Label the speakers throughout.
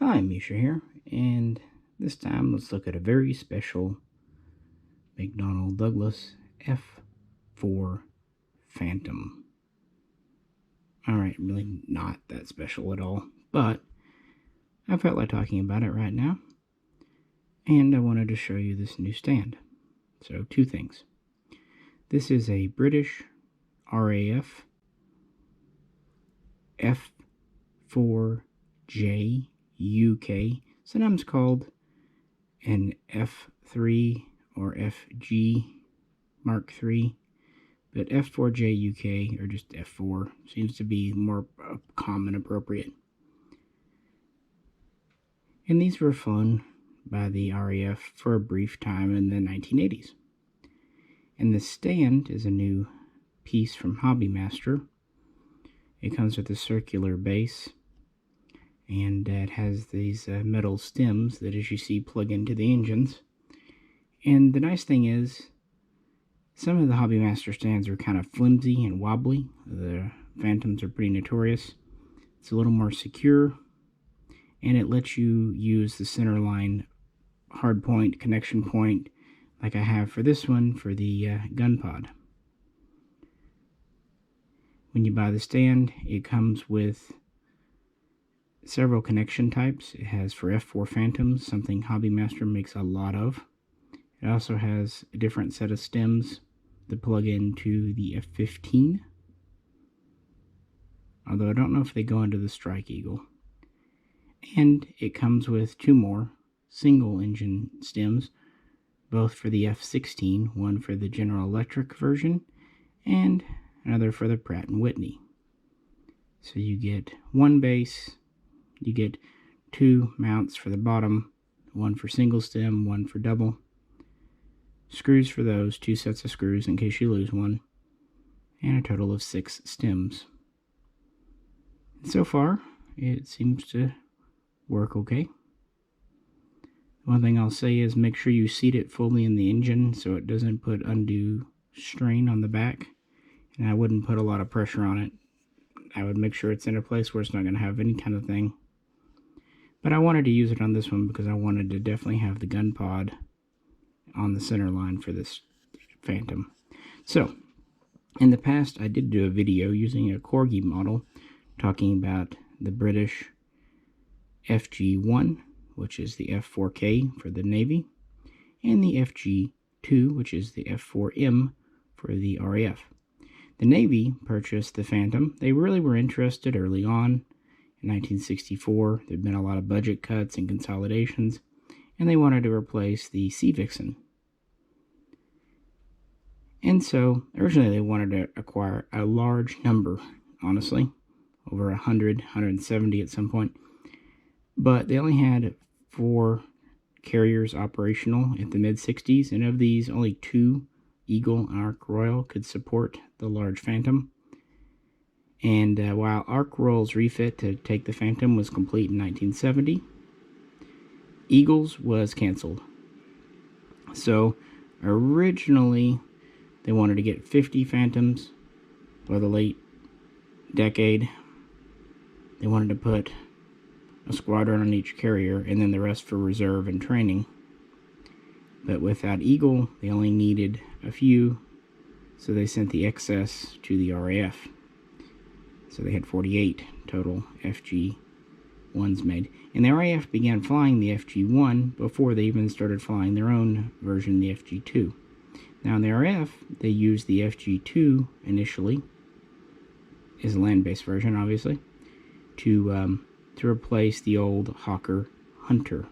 Speaker 1: Hi, Misha here, and this time let's look at a very special McDonnell Douglas F-4 Phantom. Alright, really not that special at all, but I felt like talking about it right now, and I wanted to show you this new stand. So, two things. This is a British RAF F-4J UK, sometimes called an F3 or FG Mark III, but F-4J UK, or just F4, seems to be more common appropriate. And these were flown by the RAF for a brief time in the 1980s. And the stand is a new piece from Hobbymaster. It comes with a circular base, and it has these metal stems that, as you see, plug into the engines. And the nice thing is, some of the Hobbymaster stands are kind of flimsy and wobbly. The Phantoms are pretty notorious. It's a little more secure, and it lets you use the center line hard point, connection point, like I have for this one for the gun pod. When you buy the stand, it comes with several connection types. It has for F4 Phantoms, something Hobbymaster makes a lot of. It also has a different set of stems that plug into the F-15, although I don't know if they go into the Strike Eagle. And it comes with two more single engine stems, both for the F-16, one for the General Electric version and another for the Pratt & Whitney. So you get one base, you get two mounts for the bottom, one for single stem, one for double. Screws for those, two sets of screws in case you lose one, and a total of 6 stems. And so far, it seems to work okay. One thing I'll say is make sure you seat it fully in the engine so it doesn't put undue strain on the back, and I wouldn't put a lot of pressure on it. I would make sure it's in a place where it's not going to have any kind of thing. But I wanted to use it on this one because I wanted to definitely have the gun pod on the center line for this Phantom. So, in the past I did do a video using a Corgi model talking about the British FG-1, which is the F-4K for the Navy, and the FG-2, which is the F-4M for the RAF. The Navy purchased the Phantom. They really were interested early on. In 1964, there had been a lot of budget cuts and consolidations, and they wanted to replace the Sea Vixen. And so, originally they wanted to acquire a large number, honestly, over 100, 170 at some point. But they only had 4 carriers operational at the mid-60s, and of these, only 2 Eagle and Ark Royal could support the large Phantom. And while Ark Royal's refit to take the Phantom was complete in 1970, Eagle's was canceled. So originally they wanted to get 50 Phantoms by the late decade. They wanted to put a squadron on each carrier and then the rest for reserve and training. But without Eagle, they only needed a few, so they sent the excess to the RAF. So they had 48 total FG-1s made. And the RAF began flying the FG-1 before they even started flying their own version, the FG-2. Now in the RAF, they used the FG-2 initially, is a land-based version, obviously, to replace the old Hawker Hunter.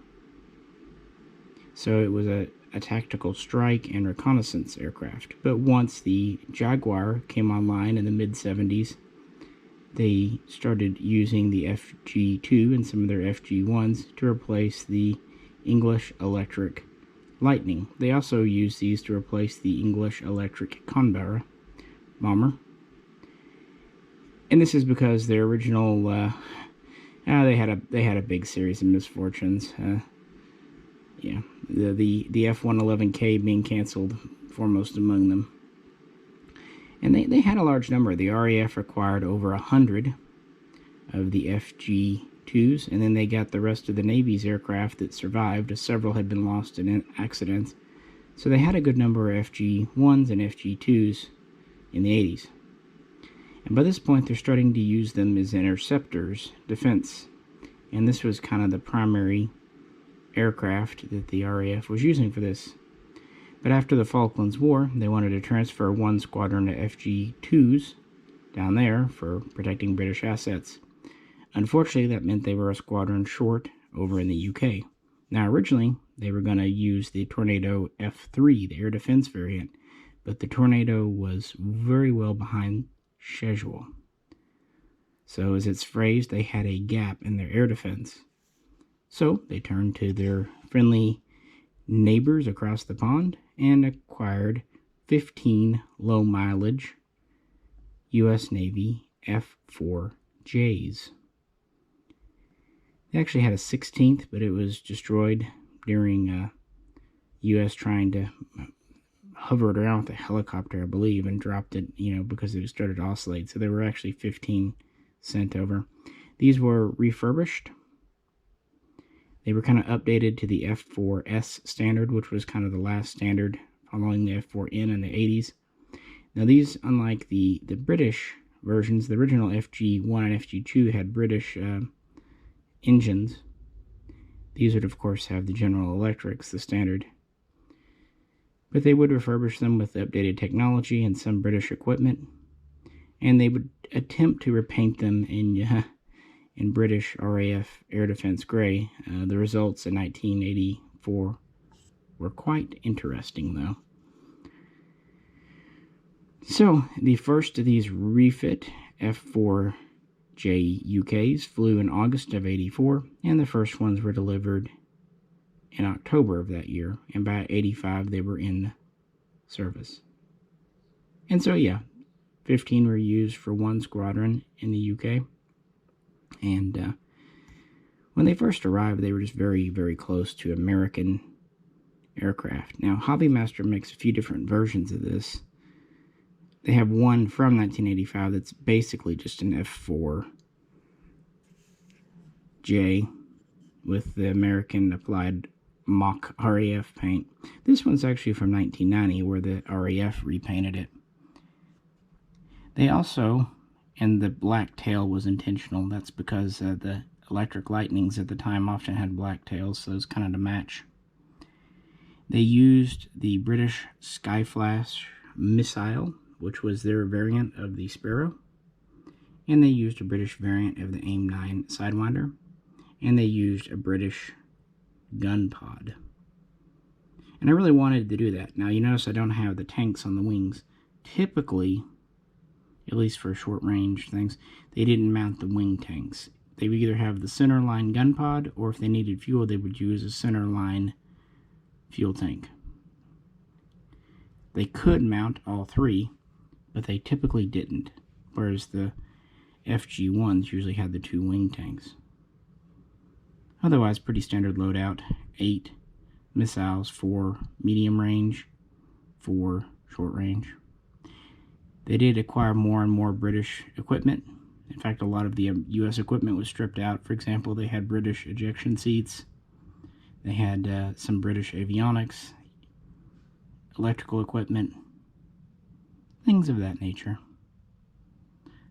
Speaker 1: So it was a tactical strike and reconnaissance aircraft. But once the Jaguar came online in the mid-70s, they started using the FG-2 and some of their FG-1s to replace the English Electric Lightning. They also used these to replace the English Electric Canberra bomber. And this is because their original, they had a big series of misfortunes. Yeah, the F-111K being canceled, foremost among them. And they had a large number. The RAF required over 100 of the FG FG-2s, and then they got the rest of the Navy's aircraft that survived, as several had been lost in accidents. So they had a good number of FG-1s and FG-2s in the 80s. And by this point, they're starting to use them as interceptors, defense. And this was kind of the primary aircraft that the RAF was using for this. But after the Falklands War, they wanted to transfer one squadron to FG-2s down there for protecting British assets. Unfortunately, that meant they were a squadron short over in the UK. Now, originally, they were going to use the Tornado F-3, the air defense variant, but the Tornado was very well behind schedule. So, as it's phrased, they had a gap in their air defense. So, they turned to their friendly neighbors across the pond and acquired 15 low-mileage U.S. Navy F-4Js. They actually had a 16th, but it was destroyed during U.S. trying to hover it around with a helicopter, I believe, and dropped it, because it started to oscillate. So there were actually 15 sent over. These were refurbished. They were kind of updated to the F-4S standard, which was kind of the last standard following the F-4N in the 80s. Now these, unlike the British versions, the original FG-1 and FG-2 had British engines. These would, of course, have the General Electrics, the standard. But they would refurbish them with updated technology and some British equipment. And they would attempt to repaint them in British RAF Air Defense Grey. The results in 1984 were quite interesting, though. So, the first of these refit F-4J UKs flew in August of 84, and the first ones were delivered in October of that year, and by 85 they were in service. And so, 15 were used for one squadron in the UK, and when they first arrived, they were just very, very close to American aircraft. Now, Hobbymaster makes a few different versions of this. They have one from 1985 that's basically just an F-4J with the American applied mock RAF paint. This one's actually from 1990, where the RAF repainted it. They also, and the black tail was intentional. That's because the Electric Lightnings at the time often had black tails, so it's kind of to match. They used the British Skyflash missile, which was their variant of the Sparrow, and they used a British variant of the AIM-9 Sidewinder, and they used a British gun pod. And I really wanted to do that. Now, you notice I don't have the tanks on the wings. Typically, at least for short range things, they didn't mount the wing tanks. They would either have the center line gun pod, or if they needed fuel, they would use a center line fuel tank. They could mount all three, but they typically didn't, whereas the FG-1s usually had the two wing tanks. Otherwise, pretty standard loadout. 8 missiles, 4 medium range, 4 short range. They did acquire more and more British equipment. In fact, a lot of the U.S. equipment was stripped out. For example, they had British ejection seats. They had some British avionics, electrical equipment, things of that nature.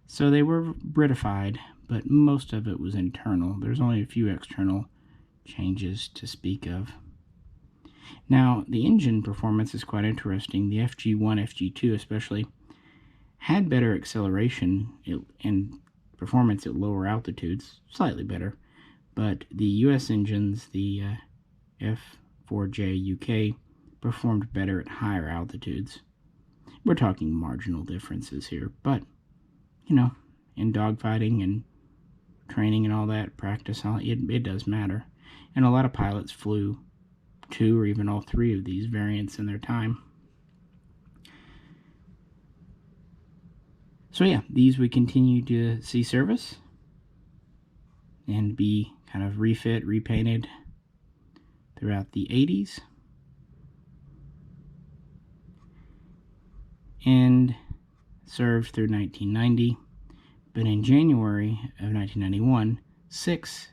Speaker 1: So they were Britified, but most of it was internal. There's only a few external changes to speak of. Now, the engine performance is quite interesting. The FG-1, FG-2 especially, had better acceleration and performance at lower altitudes, slightly better, but the U.S. engines, the F-4J UK, performed better at higher altitudes. We're talking marginal differences here, but, in dogfighting and training and all that, practice, it does matter. And a lot of pilots flew 2 or even all 3 of these variants in their time. So these would continue to see service and be kind of refit, repainted throughout the 80s. And served through 1990, but in January of 1991, 6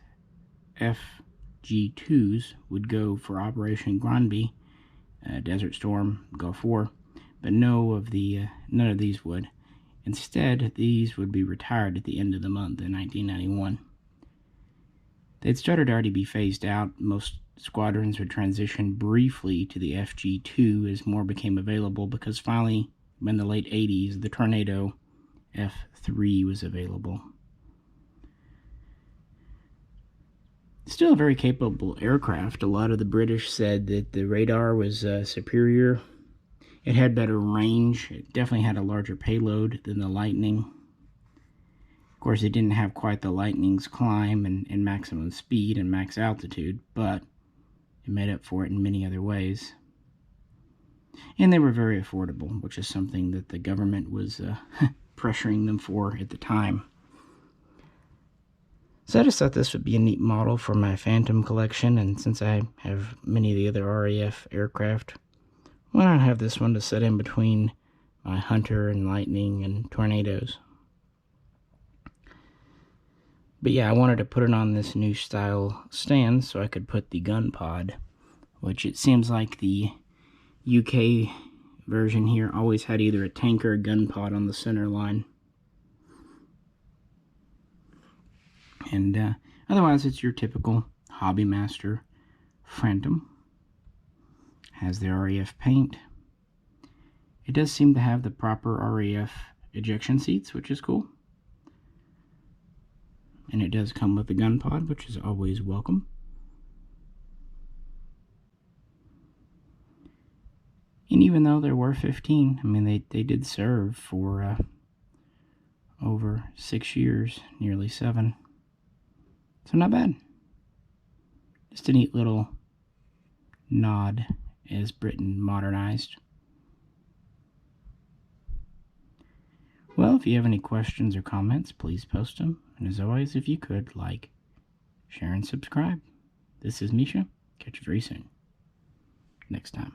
Speaker 1: FG2s would go for Operation Granby, Desert Storm, Gulf War, but none of these would. Instead, these would be retired at the end of the month in 1991. They'd started to already be phased out. Most squadrons would transition briefly to the FG2 as more became available, because finally, in the late 80s, the Tornado F3 was available. Still a very capable aircraft. A lot of the British said that the radar was superior. It had better range. It definitely had a larger payload than the Lightning. Of course, it didn't have quite the Lightning's climb and maximum speed and max altitude, but it made up for it in many other ways. And they were very affordable, which is something that the government was pressuring them for at the time. So I just thought this would be a neat model for my Phantom collection, and since I have many of the other RAF aircraft, why not have this one to set in between my Hunter and Lightning and Tornadoes? But yeah, I wanted to put it on this new style stand so I could put the gun pod, which it seems like the UK version here always had either a tank or a gun pod on the center line. And otherwise, it's your typical Hobbymaster Phantom. Has the RAF paint. It does seem to have the proper RAF ejection seats, which is cool. And it does come with the gun pod, which is always welcome. And even though there were 15, I mean, they did serve for over 6 years, nearly 7. So not bad. Just a neat little nod as Britain modernized. Well, if you have any questions or comments, please post them. And as always, if you could, like, share, and subscribe. This is Misha. Catch you very soon. Next time.